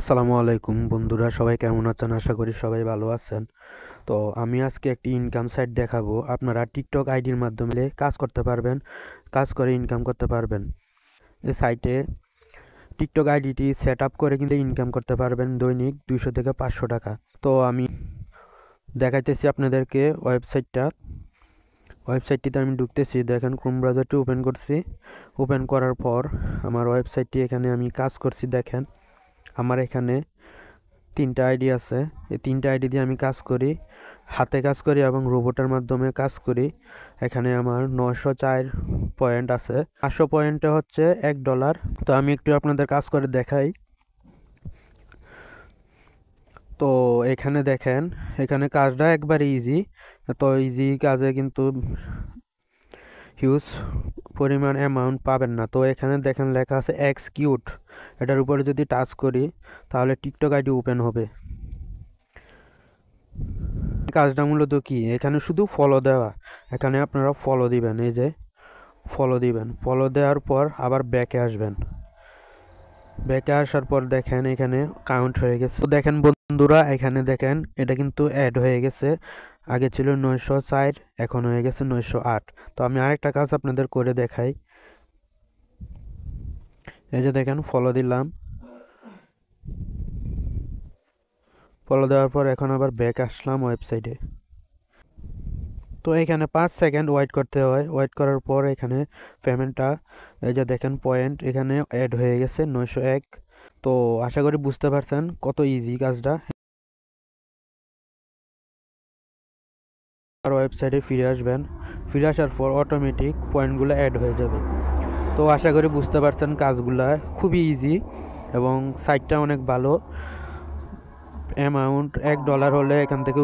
আসসালামু আলাইকুম বন্ধুরা, সবাই কেমন আছেন? আশা করি সবাই ভালো আছেন। তো আমি আজকে একটি ইনকাম সাইট দেখাবো। আপনারা টিকটক আইডির মাধ্যমে কাজ করতে পারবেন, কাজ করে ইনকাম করতে পারবেন। এই সাইটে টিকটক আইডিটি সেট আপ করে কিন্তু ইনকাম করতে পারবেন দৈনিক 200 থেকে 500 টাকা। তো আমি দেখাইতেছি আপনাদেরকে ওয়েবসাইটটিতে আমি ঢুকতেছি। দেখেন, ক্রোম ব্রাউজারটি ওপেন করছি। ওপেন করার পর আমার ওয়েবসাইটটি এখানে আমি কাজ করছি। দেখেন, আমার এখানে 3টা আইডি আছে। এই 3টা আইডি দিয়ে আমি কাজ করি, হাতে কাজ করি এবং রোবটের মাধ্যমে কাজ করি। এখানে আমার 904 পয়েন্ট আছে। 500 পয়েন্টে হচ্ছে $1। তো আমি একটু আপনাদের কাজ করে দেখাই। তো এখানে দেখেন, এখানে কাজটা একবারে ইজি। তো ইজি কাজে কিন্তু হিউজ পরিমাণ অ্যামাউন্ট পাবেন না। তো এখানে দেখেন লেখা আছে এক্সিকিউট। এটার উপরে যদি টাচ করি তাহলে টিকটক আইডি ওপেন হবে। কাজটা মূলত কি, এখানে শুধু ফলো দেওয়া। এখানে আপনারা ফলো দিবেন, এই যে ফলো দিবেন। ফলো দেওয়ার পর আবার ব্যাকে আসবেন। ব্যাকে আসার পর দেখেন এখানে কাউন্ট হয়ে গেছে। তো দেখেন বন্ধুরা, এখানে দেখেন এটা কিন্তু অ্যাড হয়ে গেছে। আগে ছিল 904, এখন হয়ে গেছে 908। তো আমি আরেকটা কাজ আপনাদের করে দেখাই। এই যে দেখেন, ফলো দিলাম। ফলো দেওয়ার পর এখন আবার ব্যাক আসলাম ওয়েবসাইটে। তো এখানে 5 সেকেন্ড ওয়েট করতে হয়। ওয়েট করার পর এখানে পেমেন্টটা, এই যে দেখেন পয়েন্ট এখানে অ্যাড হয়ে গেছে 901। তো আশা করি বুঝতে পারছেন কত ইজি কাজটা। আর ওয়েবসাইটে ফিরে আসবেন। ফিরে আসার পর অটোমেটিক পয়েন্টগুলো অ্যাড হয়ে যাবে। তো আশা করি বুঝতে পারছেন কাজগুলা খুবই ইজি এবং সাইটটা অনেক ভালো। অ্যামাউন্ট $1 হলে এখান থেকে